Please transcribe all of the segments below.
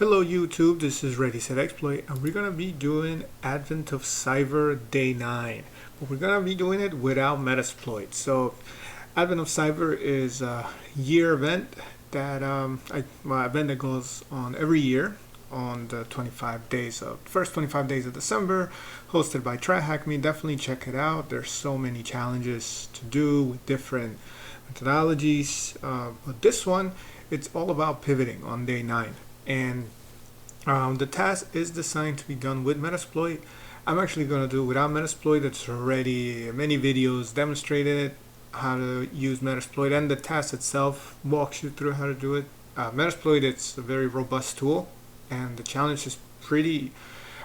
Hello YouTube, this is Ready Set Exploit, and we're gonna be doing Advent of Cyber Day 9, but we're gonna be doing it without Metasploit. So Advent of Cyber is a year event that event that goes on every year on the 25 days of first 25 days of December, hosted by TryHackMe. Definitely check it out. There's so many challenges to do with different methodologies, but this one, it's all about pivoting on day 9. And the task is designed to be done with Metasploit. I'm actually going to do it without Metasploit. It's already many videos demonstrated how to use Metasploit, and the task itself walks you through how to do it. Metasploit, it's a very robust tool, and the challenge is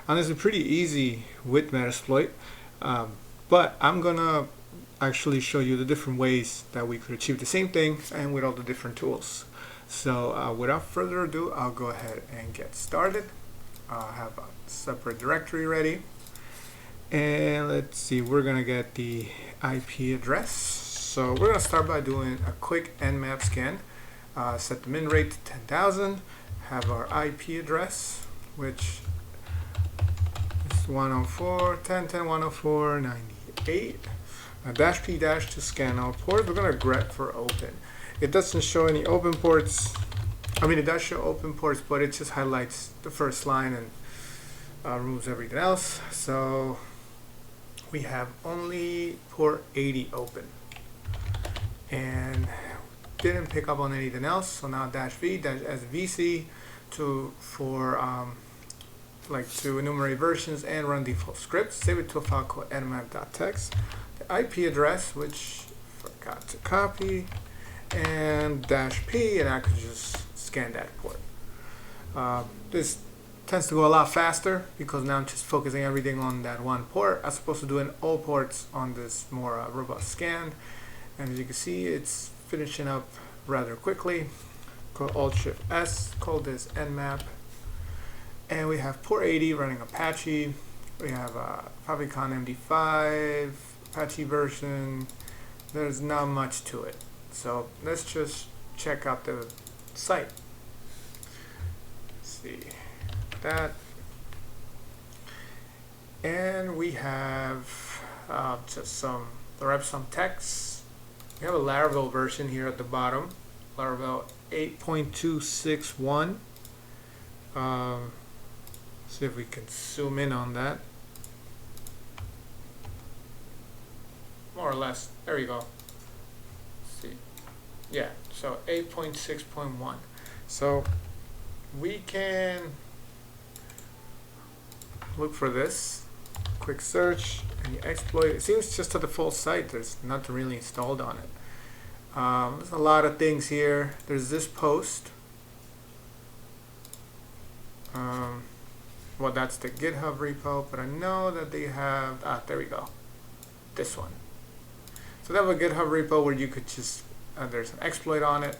honestly pretty easy with Metasploit. But I'm gonna actually show you the different ways that we could achieve the same thing and with all the different tools. So without further ado, I'll go ahead and get started. I'll have a separate directory ready. And let's see, we're gonna get the IP address. So we're gonna start by doing a quick Nmap scan. Set the min rate to 10,000. Have our IP address, which is 104.10.10.104.98. Dash P dash to scan all ports. We're gonna grep for open. It doesn't show any open ports. I mean, it does show open ports, but it just highlights the first line and removes everything else. So we have only port 80 open, and didn't pick up on anything else. So now dash V dash SVC to enumerate versions and run default scripts. Save it to a file called nmap.txt. The IP address, which forgot to copy, and dash P, and I could just scan that port. This tends to go a lot faster because now I'm just focusing everything on that one port as opposed to doing all ports on this more robust scan. And as you can see, it's finishing up rather quickly. Call Alt-Shift-S, call this Nmap. And we have port 80 running Apache. We have Favicon MD5, Apache version. There's not much to it. So let's just check out the site. Let's see that. And we have just some text. We have a Laravel version here at the bottom. Laravel 8.261. See if we can zoom in on that. More or less. There you go. See, yeah, so 8.6.1. So we can look for this, quick search, and you exploit. It seems just a default site. There's nothing really installed on it. There's a lot of things here. There's this post. Well, that's the GitHub repo, but I know that they have, there we go, this one. So they have a GitHub repo where you could just, there's an exploit on it,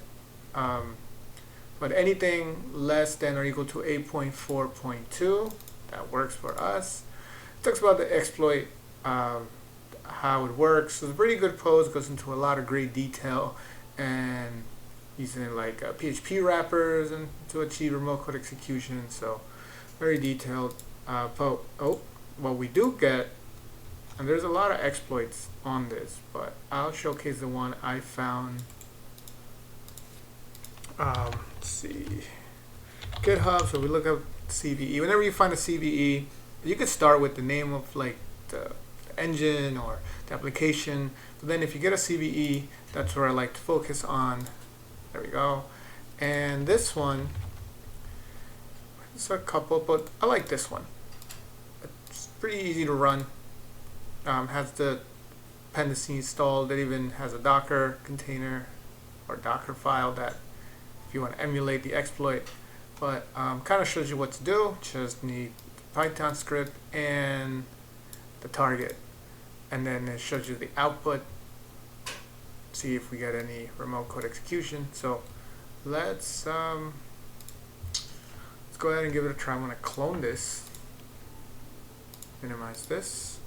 but anything less than or equal to 8.4.2, that works for us. It talks about the exploit, how it works. It's a pretty good post, goes into a lot of great detail, and using like PHP wrappers and to achieve remote code execution. So very detailed. What we do get, and there's a lot of exploits on this, but I'll showcase the one I found. Let's see, GitHub. So we look up CVE. Whenever you find a CVE, you could start with the name of like the engine or the application. But then if you get a CVE, that's where I like to focus on. There we go. And this one, it's a couple, but I like this one. It's pretty easy to run. Has the dependency installed. It even has a Docker container or Docker file that if you want to emulate the exploit, but kind of shows you what to do. Just need Python script and the target, and then it shows you the output. See if we get any remote code execution. So let's go ahead and give it a try. I'm going to clone this, minimize this.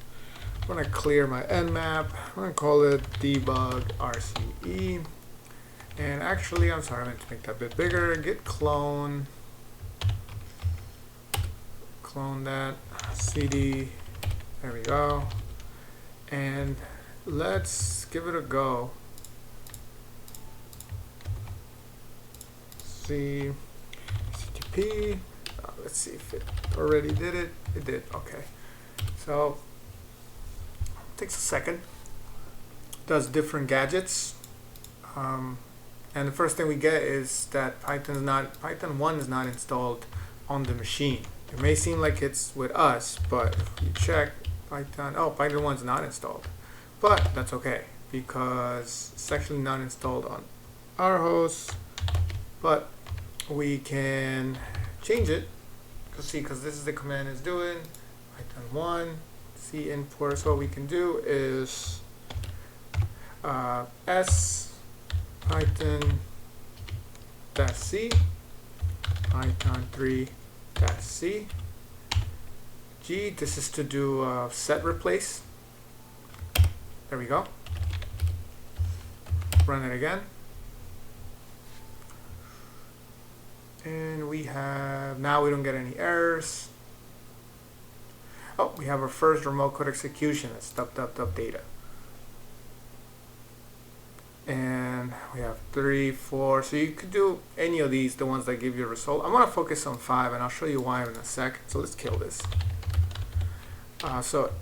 I'm going to clear my Nmap. I'm going to call it debug RCE. And actually, I'm sorry, I meant to make that a bit bigger. Git clone clone that, cd, there we go, and let's give it a go. CTP, let's see if it already did it. It did. Okay, so it takes a second. Does different gadgets, and the first thing we get is that Python 1 is not installed on the machine. It may seem like it's with us, but if you check Python 1 is not installed, but that's okay because it's actually not installed on our host. But we can change it. Because this is the command it's doing. Python 1 c import. So what we can do is s python -c python 3-c g. This is to do set replace. There we go. Run it again. And we have, now we don't get any errors. Oh, we have our first remote code execution. It's data. And we have 3, 4. So you could do any of these, the ones that give you a result. I'm going to focus on 5, and I'll show you why in a sec. So let's kill this. So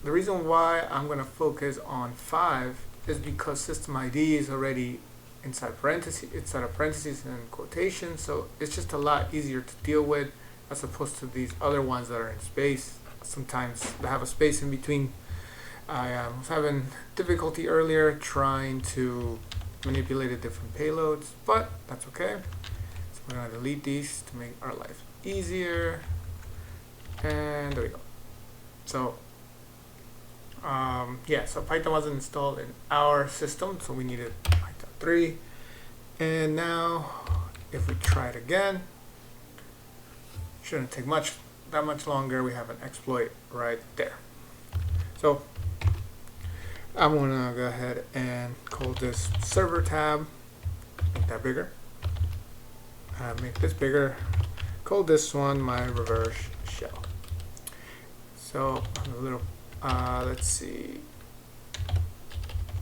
the reason why I'm going to focus on 5 is because system ID is already inside a parentheses and quotation, so it's just a lot easier to deal with as opposed to these other ones that are in space. Sometimes they have a space in between. I was having difficulty earlier trying to manipulate different payloads, but that's okay. So we're going to delete these to make our life easier, and there we go. So yeah, so Python wasn't installed in our system, so we needed Python 3. And now if we try it again, shouldn't take that much longer. We have an exploit right there. So I'm gonna go ahead and call this server tab, make that bigger, make this bigger, call this one my reverse shell. So a little let's see,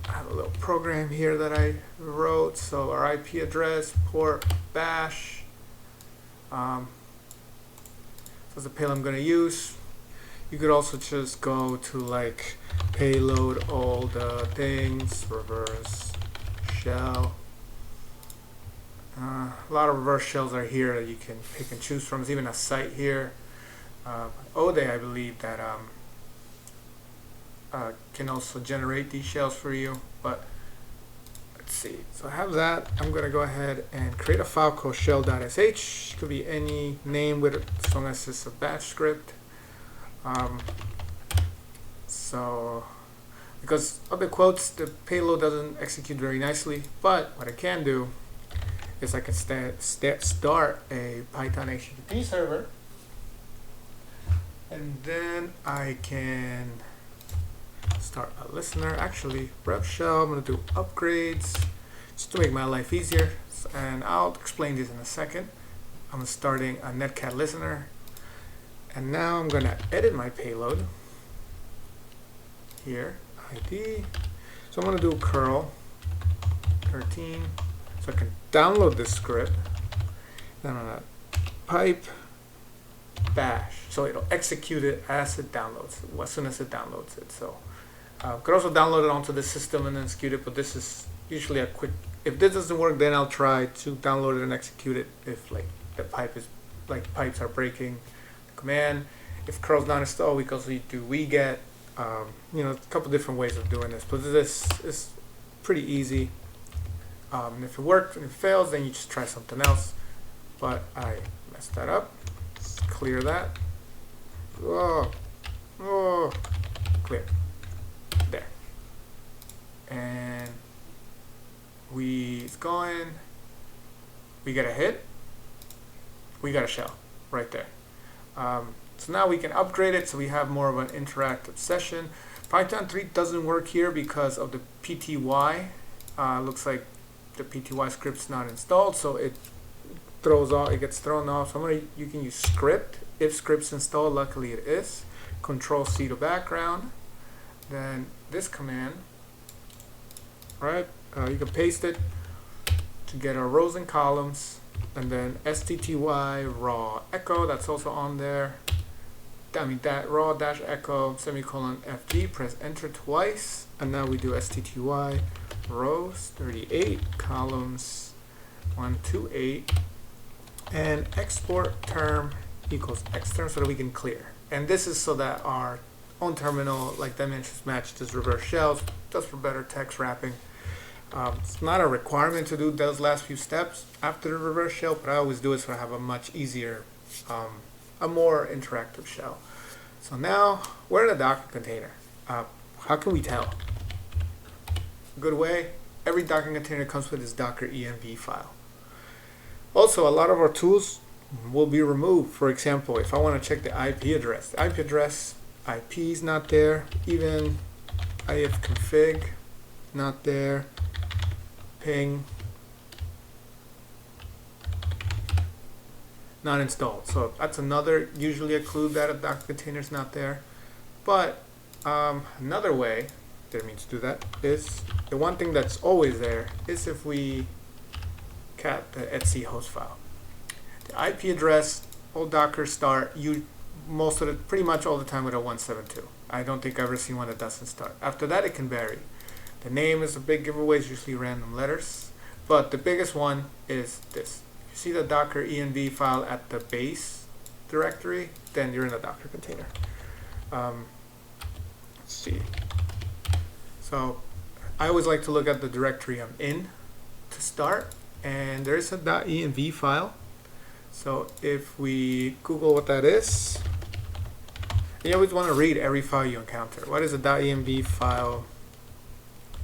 I have a little program here that I wrote. So our IP address, port, bash. So that's the payload I'm going to use. You could also just go to like payload all the things, reverse shell. A lot of reverse shells are here that you can pick and choose from. There's even a site here, Ode, I believe, that can also generate these shells for you. But let's see, so I have that. I'm going to go ahead and create a file called shell.sh. Could be any name with it, as long as it's a batch script. So because of the quotes, the payload doesn't execute very nicely, but what I can do is I can start a Python HTTP server, and then I can start a listener. Actually, rep shell, I'm going to do upgrades just to make my life easier, and I'll explain this in a second. I'm starting a netcat listener, and now I'm going to edit my payload here, ID. So I'm going to do curl 13, so I can download this script. Then I'm going to pipe bash, so it'll execute it as it downloads, as soon as it downloads it. So could also download it onto the system and then execute it, but this is usually a quick. If this doesn't work, then I'll try to download it and execute it if like the pipes are breaking the command. If curl's not installed, because we do wget, you know, a couple different ways of doing this, but this is pretty easy. And if it works and it fails, then you just try something else. But I messed that up. Let's clear that. Oh, clear. There. And it's going. We get a hit. We got a shell right there. So now we can upgrade it so we have more of an interactive session. Python 3 doesn't work here because of the PTY. Looks like the PTY script's not installed, so it it gets thrown off. So you can use script. If script's installed, luckily it is. Control C to background. Then this command, right? You can paste it to get our rows and columns, and then stty raw echo, that's also on there. I mean that raw dash echo semicolon fg, press enter twice, and now we do stty rows 38 columns 128, and export term equals xterm, so that we can clear. And this is so that our own terminal, like dimensions match this reverse shells, just for better text wrapping. It's not a requirement to do those last few steps after the reverse shell, but I always do it so I have a much easier, a more interactive shell. So now we're in a Docker container. How can we tell? A good way, every Docker container comes with this Docker env file. Also, a lot of our tools will be removed. For example, if I want to check the IP address, IP is not there, even ifconfig not there, ping not installed. So that's another, usually a clue that a Docker container is not there. But another way, didn't mean to do that, is the one thing that's always there is if we cat the etc host file. The IP address, all Docker start, pretty much all the time with a 172. I don't think I've ever seen one that doesn't start. After that, it can vary. The name is a big giveaway, it's usually random letters. But the biggest one is this. You see the Docker env file at the base directory, then you're in a Docker container. Let's see. So I always like to look at the directory I'm in to start, and there is a .env file. So if we Google what that is, you always want to read every file you encounter. What is a .env file?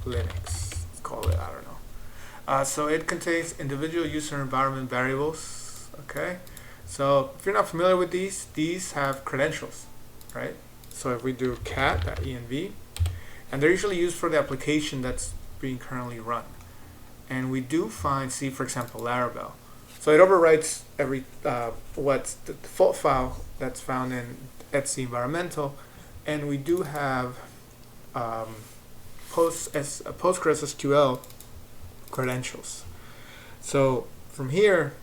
Linux, let's call it, I don't know. So it contains individual user environment variables. Okay, so if you're not familiar with these have credentials, right? So if we do cat.env, and they're usually used for the application that's being currently run. And we do find, see for example, Laravel. So it overwrites every what's the default file that's found in etc environmental, and we do have PostgresSQL credentials. So from here,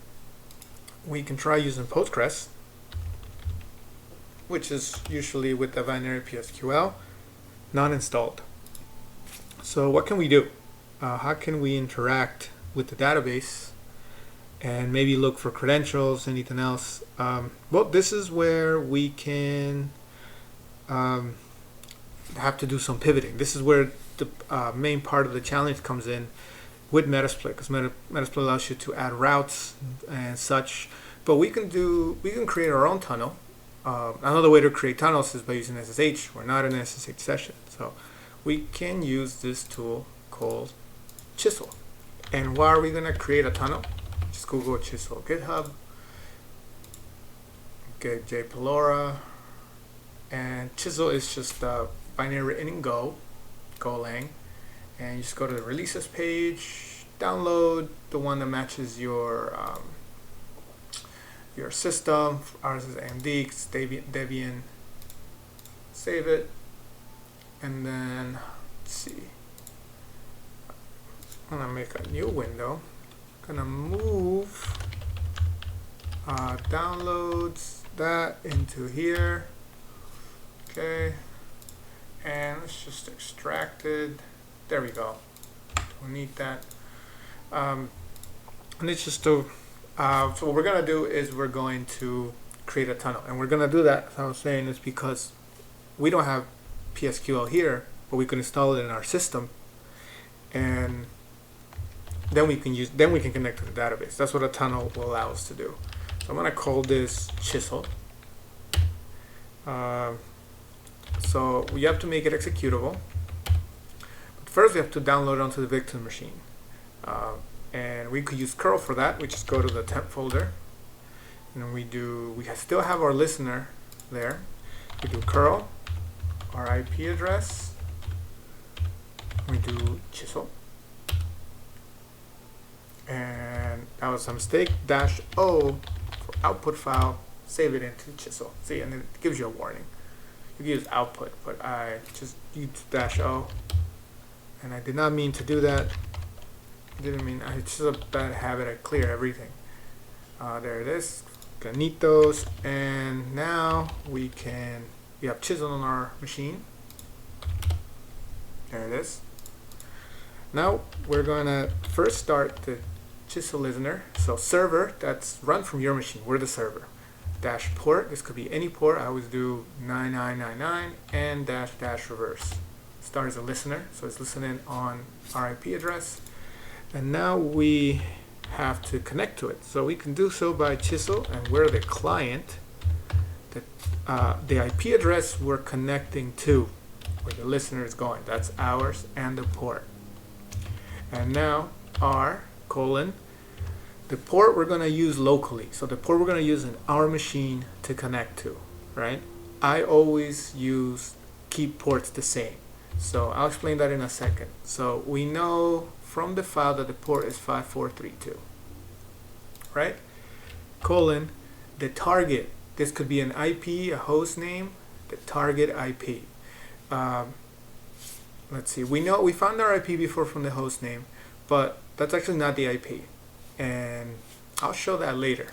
we can try using Postgres, which is usually with the binary PSQL, not installed. So what can we do? How can we interact with the database and maybe look for credentials, anything else? Well, this is where we can have to do some pivoting. This is where the main part of the challenge comes in with Metasploit, because Metasploit allows you to add routes and such. But we can create our own tunnel. Another way to create tunnels is by using SSH. We're not in an SSH session, so we can use this tool called Chisel. And why are we going to create a tunnel? Just Google Chisel GitHub, get jpylora, and Chisel is just binary written in Golang, and you just go to the releases page, download the one that matches your system. Ours is AMD, it's Debian. Save it, and then let's see. I'm gonna make a new window. Gonna move downloads that into here. Okay, and let's just extract it. There we go. Don't need that. And it's just to so what we're gonna do is we're going to create a tunnel, and we're gonna do that, as I was saying, is because we don't have PSQL here, but we can install it in our system, and then we can connect to the database. That's what a tunnel will allow us to do. So I'm gonna call this Chisel. So we have to make it executable. But first we have to download it onto the victim machine. And we could use curl for that. We just go to the temp folder, and we still have our listener there. We do curl, our IP address, we do Chisel, and that was a mistake. -O for output file, save it into Chisel. See, and it gives you a warning. You can use output, but I just used -O, and I did not mean to do that. It's just a bad habit. I clear everything. There it is, ganitos, and now we have Chisel on our machine. There it is. Now we're gonna first start the Chisel listener. So server, that's run from your machine. We're the server. -port, this could be any port. I always do 9999 and -- reverse. Start as a listener, so it's listening on our IP address. And now we have to connect to it. So we can do so by Chisel, and we're the client. The IP address we're connecting to, where the listener is going, that's ours, and the port. And now the port we're going to use locally. So the port we're going to use in our machine to connect to, right? I always keep ports the same. So I'll explain that in a second. So we know from the file that the port is 5432, right? The target. This could be an IP, a host name, the target IP. Let's see. We found our IP before from the host name, but that's actually not the IP, and I'll show that later.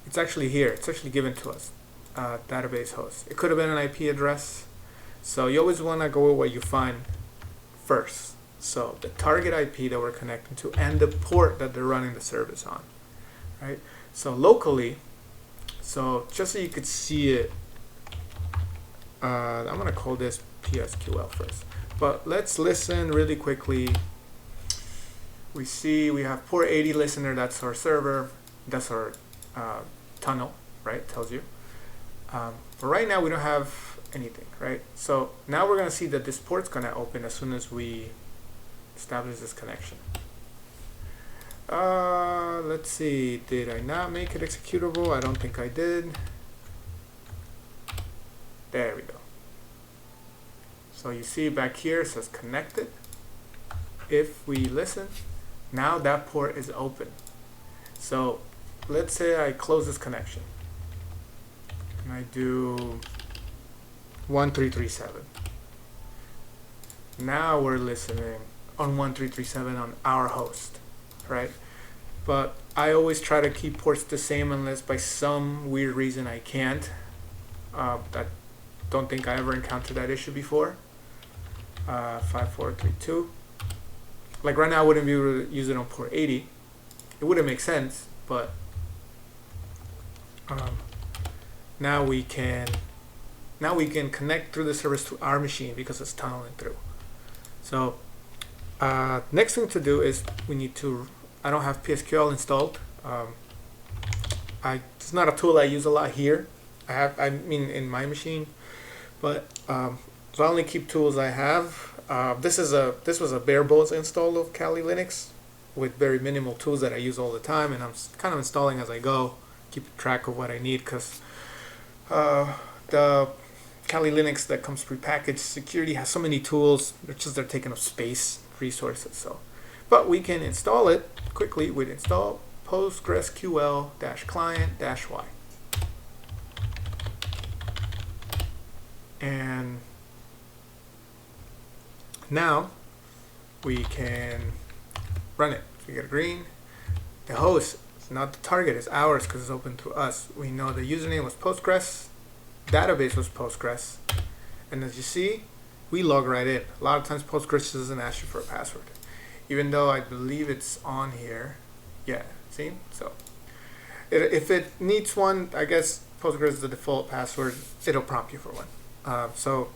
It's actually here. It's actually given to us, database host. It could have been an IP address, so you always want to go with what you find first. So the target IP that we're connecting to and the port that they're running the service on, right? So locally, so just so you could see it, I'm going to call this PSQL first. But let's listen really quickly. We see we have port 80 listener, that's our server, that's our tunnel, right? Tells you. But right now we don't have anything, right? So now we're going to see that this port's going to open as soon as we establish this connection. Let's see, did I not make it executable? I don't think I did. There we go. So you see back here it says connected. If we listen, now that port is open. So let's say I close this connection and I do 1337. Now we're listening on 1337 on our host, right? But I always try to keep ports the same unless by some weird reason I can't. I don't think I ever encountered that issue before. 5432. Like right now I wouldn't be able to use it on port 80. It wouldn't make sense, but now we can connect through the service to our machine because it's tunneling through. So next thing to do is I don't have PSQL installed. It's not a tool I use a lot here. I mean in my machine, but so I only keep tools I have. This was a bare bones install of Kali Linux with very minimal tools that I use all the time, and I'm kind of installing as I go, keep track of what I need, because the Kali Linux that comes prepackaged security has so many tools. They're taking up space, resources. So, but we can install it quickly with install PostgresSQL-client-y. And now we can run it. We get a green. The host is not the target, it's ours because it's open to us. We know the username was Postgres, database was Postgres, and as you see, we log right in. A lot of times Postgres doesn't ask you for a password, even though I believe it's on here. Yeah, see? So if it needs one, I guess Postgres is the default password. It'll prompt you for one. So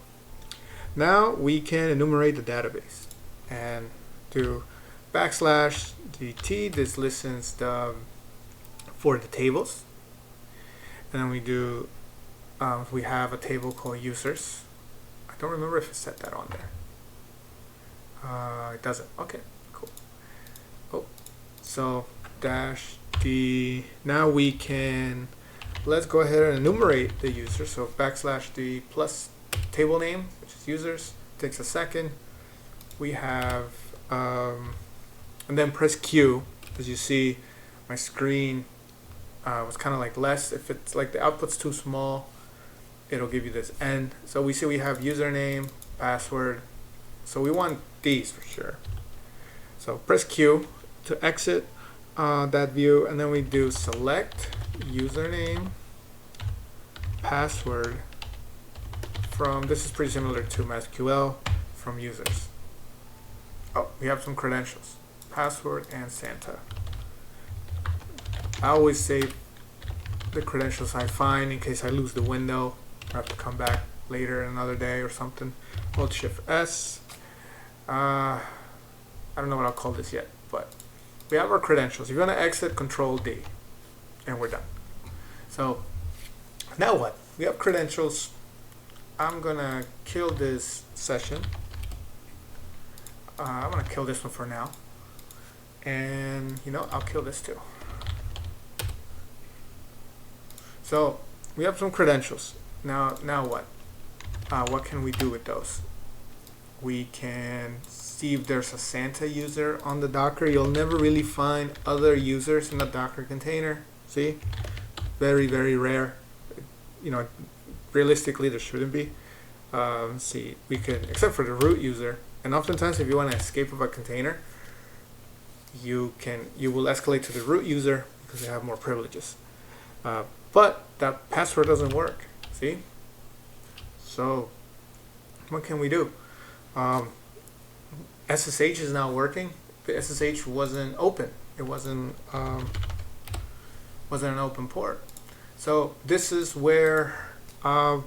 now we can enumerate the database and do \DT. This listens for the tables, and then we do we have a table called users. I don't remember if it set that on there. It doesn't. Okay, cool. Oh, so -d. Now we can, let's go ahead and enumerate the user. So \d plus table name, which is users, takes a second. We have and then press Q As you see, my screen was kind of like less. If it's like the output's too small, it'll give you this N. So we see we have username, password. So we want these for sure. So press Q to exit that view, and then we do select username, password from, this is pretty similar to MySQL, from users. Oh, we have some credentials, password and Santa. I always save the credentials I find in case I lose the window or have to come back later another day or something. Hold Shift S. I don't know what I'll call this yet, but we have our credentials. If you want to exit, Control D, and we're done. So now what? We have credentials. I'm gonna kill this session. I'm gonna kill this one for now, and you know, I'll kill this too. So we have some credentials. Now what? What can we do with those? We can see if there's a Santa user on the Docker. You'll never really find other users in a Docker container. See? Very, very rare. You know, realistically there shouldn't be. Let's see, we can, except for the root user, and oftentimes if you want to escape of a container, you will escalate to the root user because they have more privileges. But that password doesn't work. See? So what can we do? SSH is not working. The SSH wasn't open. It wasn't an open port. So this is where a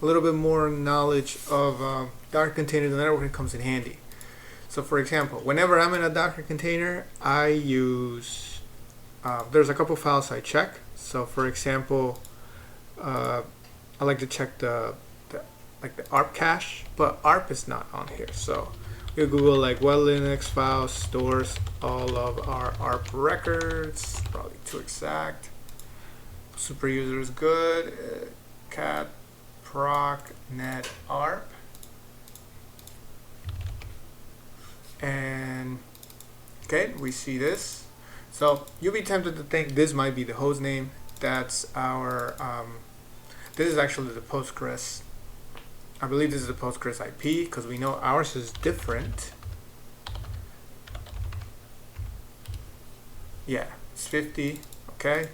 little bit more knowledge of Docker containers and networking comes in handy. So for example, whenever I'm in a Docker container, I use, there's a couple files I check. So for example, I like to check the ARP cache, but ARP is not on here. So we Google like what Linux file stores all of our ARP records, probably too exact. Super user is good. Cat proc net ARP. And okay, we see this. So you'll be tempted to think this might be the host name. That's our, this is actually the Postgres. I believe this is the Postgres IP because we know ours is different. Yeah, it's 50, okay.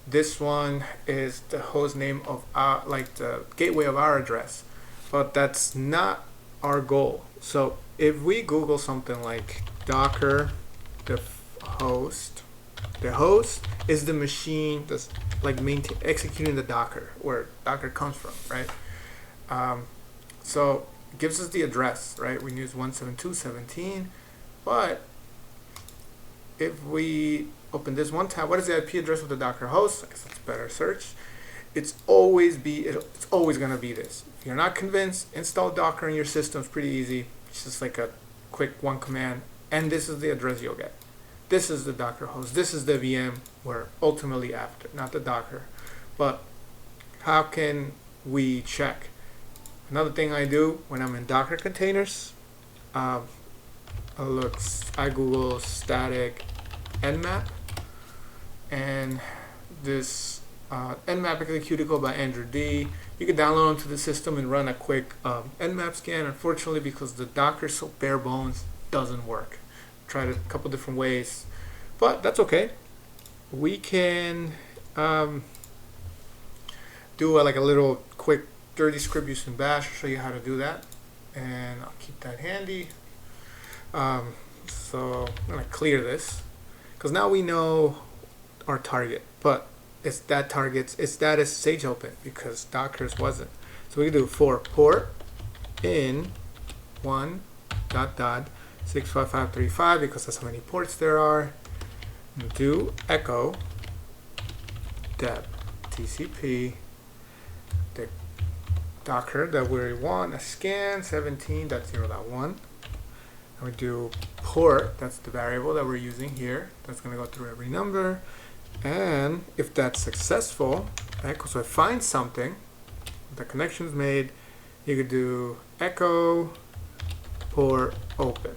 This one is the host name of our, like the gateway of our address, but that's not our goal. So if we Google something like Docker, the host is the machine that's like executing the Docker, where Docker comes from, right? So it gives us the address, right? We use 172.17, but if we open this one tab, what is the IP address of the Docker host? I guess that's a better search. It's always gonna be this. If you're not convinced, install Docker in your system. It's pretty easy. It's just like a quick one command, and this is the address you'll get. This is the Docker host. This is the VM we're ultimately after, not the Docker. But how can we check? Another thing I do when I'm in Docker containers, I Google static Nmap, and this Nmap executable by Andrew D. You can download them to the system and run a quick Nmap scan. Unfortunately, because the Docker is so bare bones, doesn't work. Tried a couple different ways, but that's okay. We can do like a little quick dirty script using Bash. I'll show you how to do that, and I'll keep that handy. So I'm gonna clear this because now we know our target, but it's that SSH open because Docker's wasn't. So we can do for port in 1.65535 because that's how many ports there are. Do echo deb TCP the Docker that we want a scan 17.0.1, and we do port, that's the variable that we're using here, that's going to go through every number, and if that's successful, echo, so I find something, the connection's made, you could do echo port open.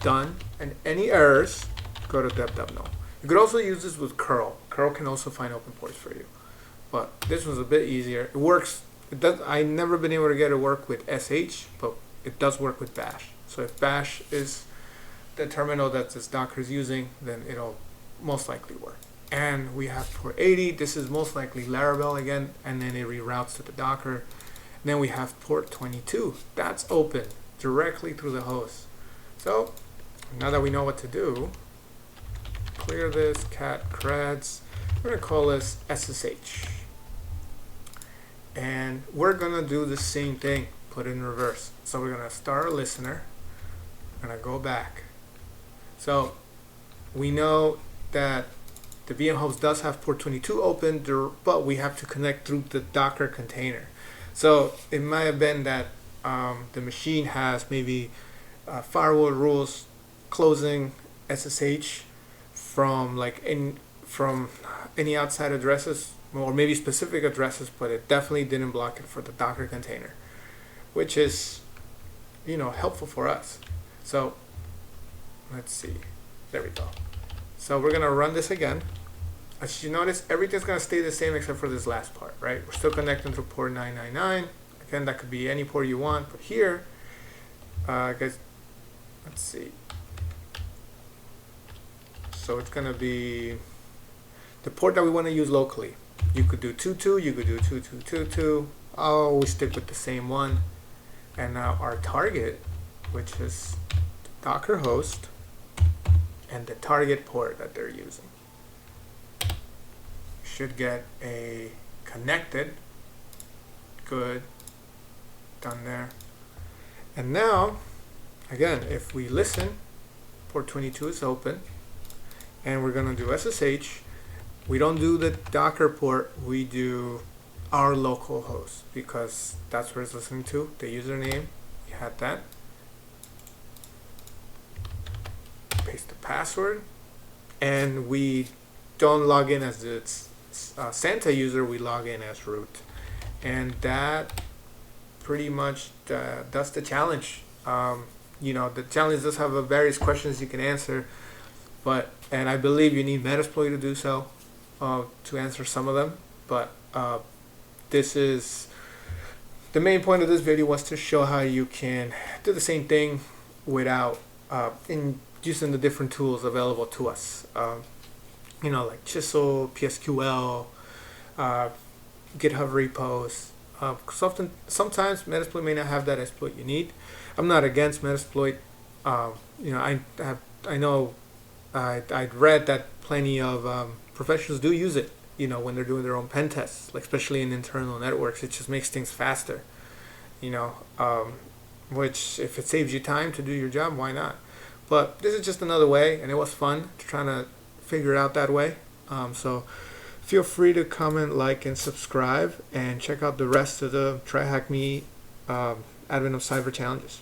done, and any errors, go to dev.no. You could also use this with curl. Curl can also find open ports for you, but this one's a bit easier. It works. It does. I've never been able to get it to work with sh, but it does work with bash. So if bash is the terminal that this Docker is using, then it'll most likely work. And we have port 80. This is most likely Laravel again, and then it reroutes to the Docker. And then we have port 22. That's open directly through the host. So now that we know what to do, clear this cat creds. We're gonna call this SSH, and we're gonna do the same thing, put it in reverse. So we're gonna start a listener. We're gonna go back. So we know that the VM host does have port 22 open, but we have to connect through the Docker container. So it might have been that the machine has maybe firewall rules closing SSH from any outside addresses, or maybe specific addresses, but it definitely didn't block it for the Docker container, which is, helpful for us. So let's see. There we go. So we're gonna run this again. As you notice, everything's gonna stay the same except for this last part, right? We're still connecting to port 999. Again, that could be any port you want, but here, guys, let's see. So it's gonna be the port that we want to use locally. You could do 22, you could do 2222. I'll always stick with the same one. And now our target, which is Docker host, and the target port that they're using, should get a connected. Good. Done there. And now, again, if we listen, port 22 is open, and we're going to do SSH. We don't do the Docker port, we do our local host, because that's where it's listening to. The username, you had that. Paste the password, and we don't log in as the Santa user, we log in as root. And that pretty much that's the challenge. The challenge does have various questions you can answer, and I believe you need Metasploit to do so, to answer some of them. But this is the main point of this video, was to show how you can do the same thing without in using the different tools available to us. Like Chisel, PSQL, GitHub repos. Sometimes Metasploit may not have that exploit you need. I'm not against Metasploit. I know I'd read that plenty of professionals do use it. When they're doing their own pen tests, like especially in internal networks, it just makes things faster. Which if it saves you time to do your job, why not? But this is just another way, and it was fun trying to figure it out that way. So feel free to comment, like, and subscribe, and check out the rest of the TryHackMe Advent of Cyber challenges.